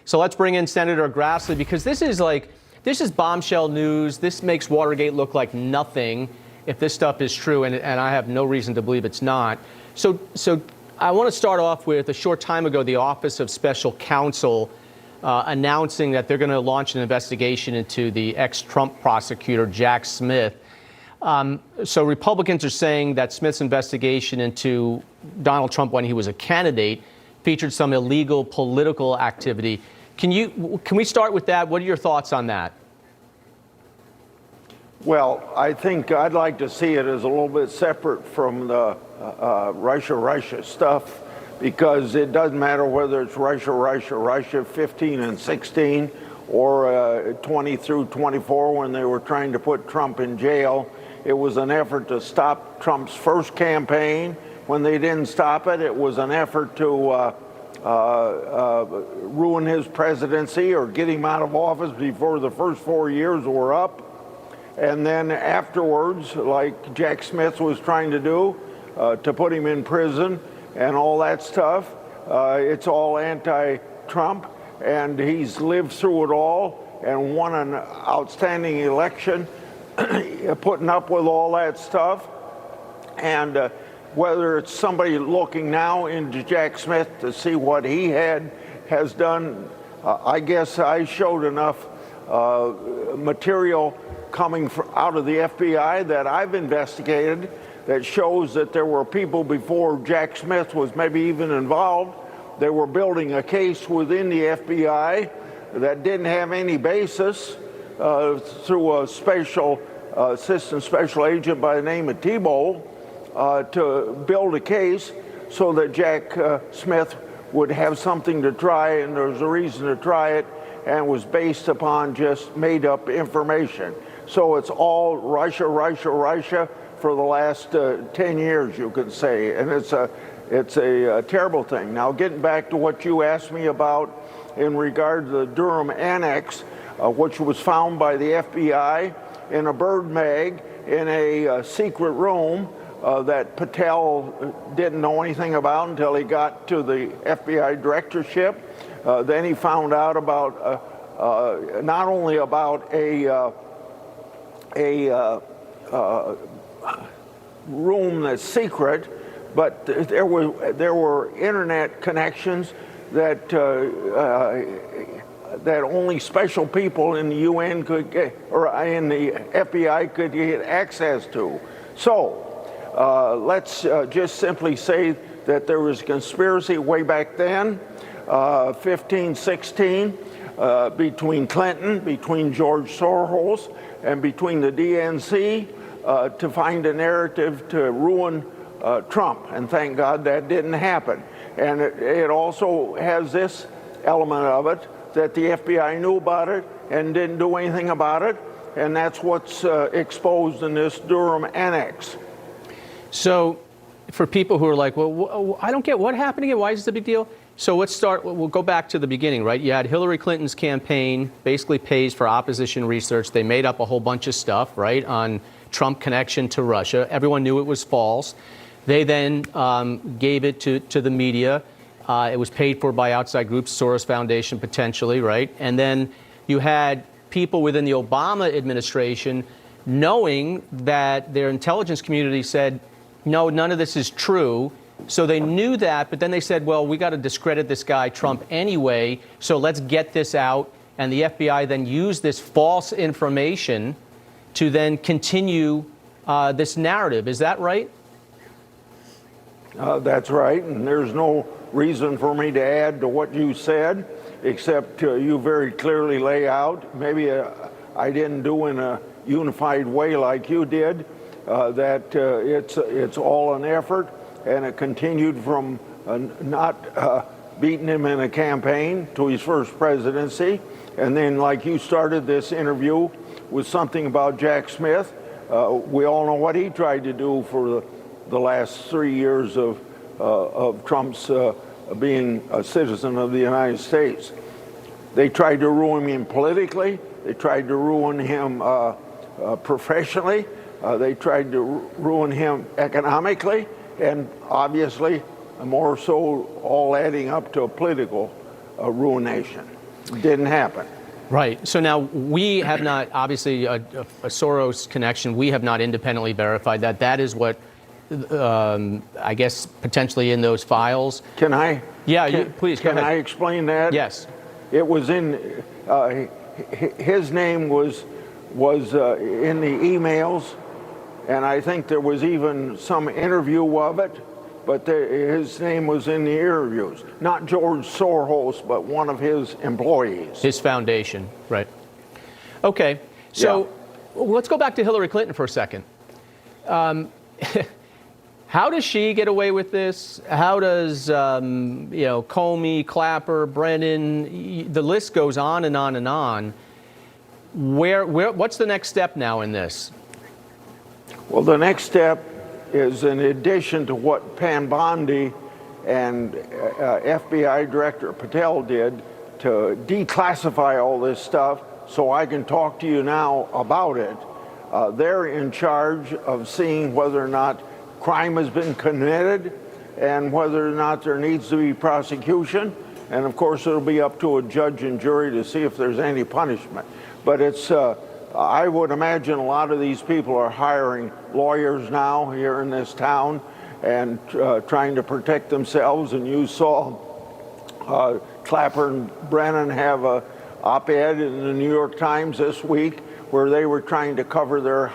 So let's bring in Senator Grassley, because this is bombshell news. This makes Watergate look like nothing if this stuff is true, and I have no reason to believe it's not. So I want to start off with, a short time ago, the Office of Special Counsel announcing that they're going to launch an investigation into the ex-Trump prosecutor, Jack Smith. So Republicans are saying that Smith's investigation into Donald Trump when he was a candidate featured some illegal political activity. Can we start with that? What are your thoughts on that? Well, I think I'd like to see it as a little bit separate from the Russia stuff, because it doesn't matter whether it's Russia 15 and 16 or 20 through 24 when they were trying to put Trump in jail. It was an effort to stop Trump's first campaign. When they didn't stop it, it was an effort to ruin his presidency or get him out of office before the first 4 years were up. And then afterwards, like Jack Smith was trying to do, to put him in prison and all that stuff. It's all anti-Trump, and he's lived through it all and won an outstanding election, putting up with all that stuff. And whether it's somebody looking now into Jack Smith to see what he has done, I guess I showed enough material coming out of the FBI that I've investigated that shows that there were people before Jack Smith was maybe even involved. They were building a case within the FBI that didn't have any basis through a special assistant special agent by the name of Thibault to build a case so that Jack Smith would have something to try, and there was a reason to try it, and was based upon just made-up information. So it's all Russia for the last 10 years, you could say, and it's a terrible thing. Now, getting back to what you asked me about in regard to the Durham Annex, which was found by the FBI in a bird mag in a secret room that Patel didn't know anything about until he got to the FBI directorship. Then he found out about not only about a room that's secret, but there were internet connections that that only special people in the UN could get, or in the FBI could get access to. So let's just simply say that there was conspiracy way back then, 15, 16, between Clinton, between George Soros, and between the DNC to find a narrative to ruin Trump. And thank God that didn't happen. And it also has this element of it, that the FBI knew about it and didn't do anything about it. And that's what's exposed in this Durham Annex. So for people who are like, well, I don't get what happened again. Why is this a big deal? So let's start, we'll go back to the beginning, right? You had Hillary Clinton's campaign basically pays for opposition research. They made up a whole bunch of stuff, right, on Trump connection to Russia. Everyone knew it was false. They then gave it to the media. It was paid for by outside groups, Soros Foundation potentially, right? And then you had people within the Obama administration knowing that their intelligence community said, no, none of this is true. So they knew that, but then they said, well, we got to discredit this guy Trump anyway, so let's get this out. And the FBI then used this false information to then continue this narrative. Is that right? That's right, and there's no reason for me to add to what you said, except you very clearly lay out, maybe I didn't do in a unified way like you did, that it's all an effort. And it continued from not beating him in a campaign to his first presidency. And then, like you started this interview with something about Jack Smith, we all know what he tried to do for the last 3 years of Trump's being a citizen of the United States. They tried to ruin him politically. They tried to ruin him professionally. They tried to ruin him economically. And obviously, more so, all adding up to a political ruination. Didn't happen. Right. So now we have not, obviously, a Soros connection. We have not independently verified that. That is what, I guess, potentially in those files. Can I? Yeah, please, go ahead. Can I explain that? Yes. It was in, his name was in the emails, and I think there was even some interview of it, but his name was in the interviews. Not George Soros, but one of his employees. His foundation, right. Okay, so let's go back to Hillary Clinton for a second. How does she get away with this? How does, Comey, Clapper, Brennan, the list goes on and on and on. What's the next step now in this? Well, the next step is, in addition to what Pam Bondi and FBI Director Patel did to declassify all this stuff so I can talk to you now about it, they're in charge of seeing whether or not crime has been committed and whether or not there needs to be prosecution. And of course, it'll be up to a judge and jury to see if there's any punishment. But it's, I would imagine a lot of these people are hiring lawyers now here in this town and trying to protect themselves. And you saw Clapper and Brennan have a op-ed in the New York Times this week where they were trying to cover their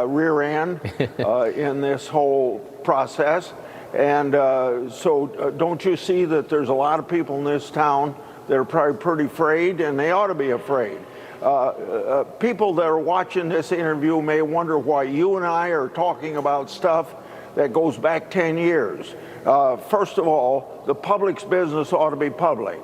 rear end in this whole process. And so don't you see that there's a lot of people in this town that are probably pretty afraid, and they ought to be afraid. People that are watching this interview may wonder why you and I are talking about stuff that goes back 10 years. First of all, the public's business ought to be public,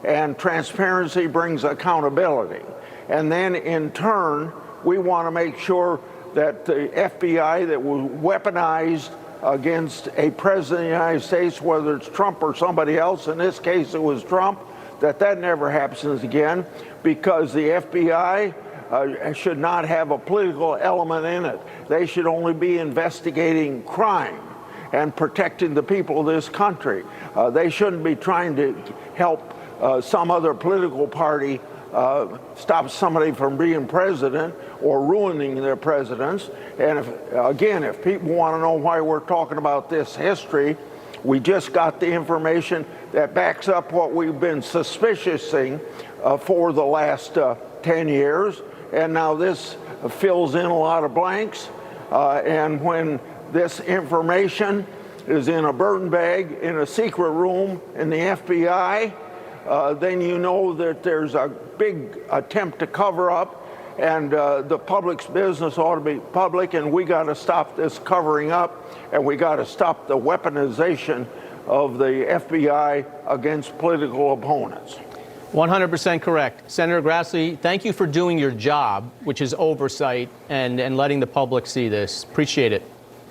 and transparency brings accountability. And then in turn, we want to make sure that the FBI that was weaponized against a president of the United States, whether it's Trump or somebody else, in this case it was Trump, that never happens again, because the FBI should not have a political element in it. They should only be investigating crime and protecting the people of this country. They shouldn't be trying to help some other political party stop somebody from being president or ruining their presidents. And if people want to know why we're talking about this history, we just got the information that backs up what we've been suspiciousing for the last 10 years. And now this fills in a lot of blanks. And when this information is in a burden bag in a secret room in the FBI, then you know that there's a big attempt to cover up, and the public's business ought to be public, and we got to stop this covering up, and we got to stop the weaponization of the FBI against political opponents. 100% correct. Senator Grassley, thank you for doing your job, which is oversight, and letting the public see this. Appreciate it.